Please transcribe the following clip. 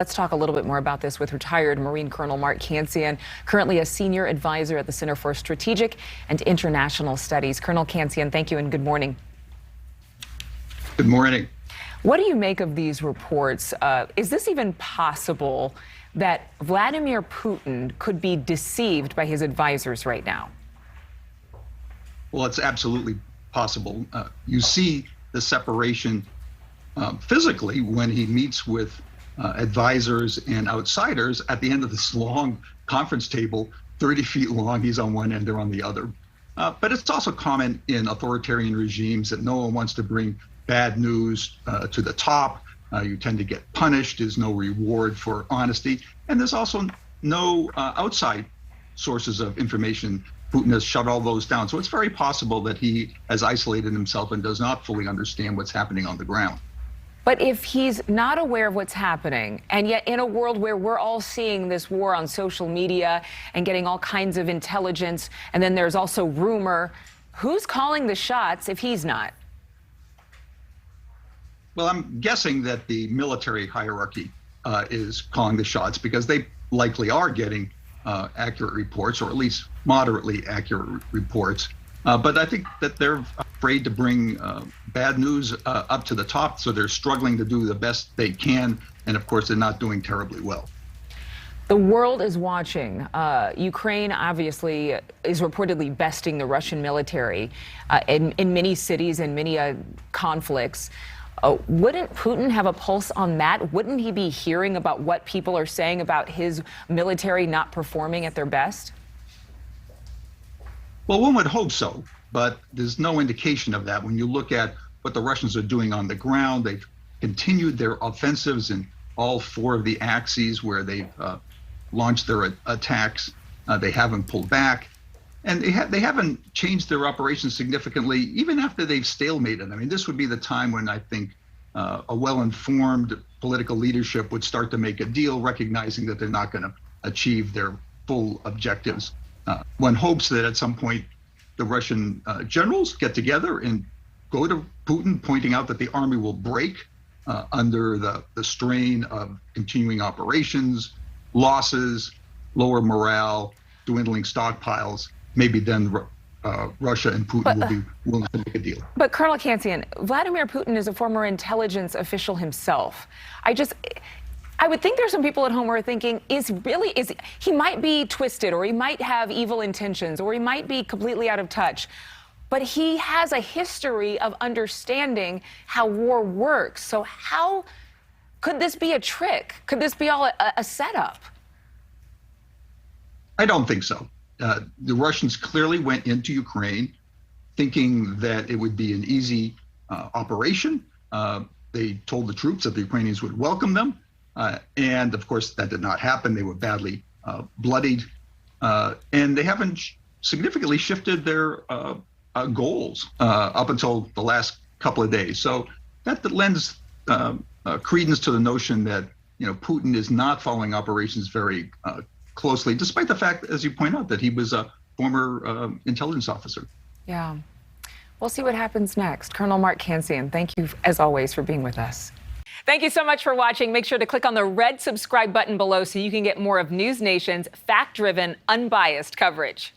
Let's talk a little bit more about this with retired Marine Colonel Mark Cancian, currently a senior advisor at the Center for Strategic and International Studies. Colonel Cancian, thank you and good morning. Good morning. What do you make of these reports? Is this even possible that Vladimir Putin could be deceived by his advisors right now? Well, it's absolutely possible. You see the separation physically when he meets with advisors and outsiders at the end of this long conference table, 30 feet long. He's on one end, they're on the other. But it's also common in authoritarian regimes that no one wants to bring bad news to the top. You tend to get punished. There's no reward for honesty. And there's also no outside sources of information. Putin has shut all those down. So it's very possible that he has isolated himself and does not fully understand what's happening on the ground. But if he's not aware of what's happening, and yet in a world where we're all seeing this war on social media and getting all kinds of intelligence, and then there's also rumor, who's calling the shots if he's not? Well, I'm guessing that the military hierarchy is calling the shots because they likely are getting accurate reports, or at least moderately accurate reports. But I think that they're afraid to bring bad news up to the top, so they're struggling to do the best they can. And of course, they're not doing terribly well. The world is watching. Ukraine obviously is reportedly besting the Russian military in many cities and many conflicts. Wouldn't Putin have a pulse on that? Wouldn't he be hearing about what people are saying about his military not performing at their best? Well, one would hope so, but there's no indication of that. When you look at what the Russians are doing on the ground, they've continued their offensives in all four of the axes where they've launched their attacks. They haven't pulled back, and they haven't changed their operations significantly, even after they've stalemated. I mean, this would be the time when I think a well-informed political leadership would start to make a deal, recognizing that they're not going to achieve their full objectives. One hopes that at some point the Russian generals get together and go to Putin, pointing out that the army will break under the strain of continuing operations, losses, lower morale, dwindling stockpiles. Maybe then Russia and Putin will be willing to make a deal. But Colonel Cancian, Vladimir Putin is a former intelligence official himself. I would think there's some people at home who are thinking, he might be twisted, or he might have evil intentions, or he might be completely out of touch. But he has a history of understanding how war works. So how could this be a trick? Could this be all a setup? I don't think so. The Russians clearly went into Ukraine thinking that it would be an easy operation. They told the troops that the Ukrainians would welcome them. And of course, that did not happen. They were badly bloodied. And they haven't significantly shifted their goals up until the last couple of days. So that lends credence to the notion that, Putin is not following operations very closely, despite the fact, as you point out, that he was a former intelligence officer. Yeah. We'll see what happens next. Colonel Mark Cancian, thank you, as always, for being with us. Thank you so much for watching. Make sure to click on the red subscribe button below so you can get more of NewsNation's fact-driven, unbiased coverage.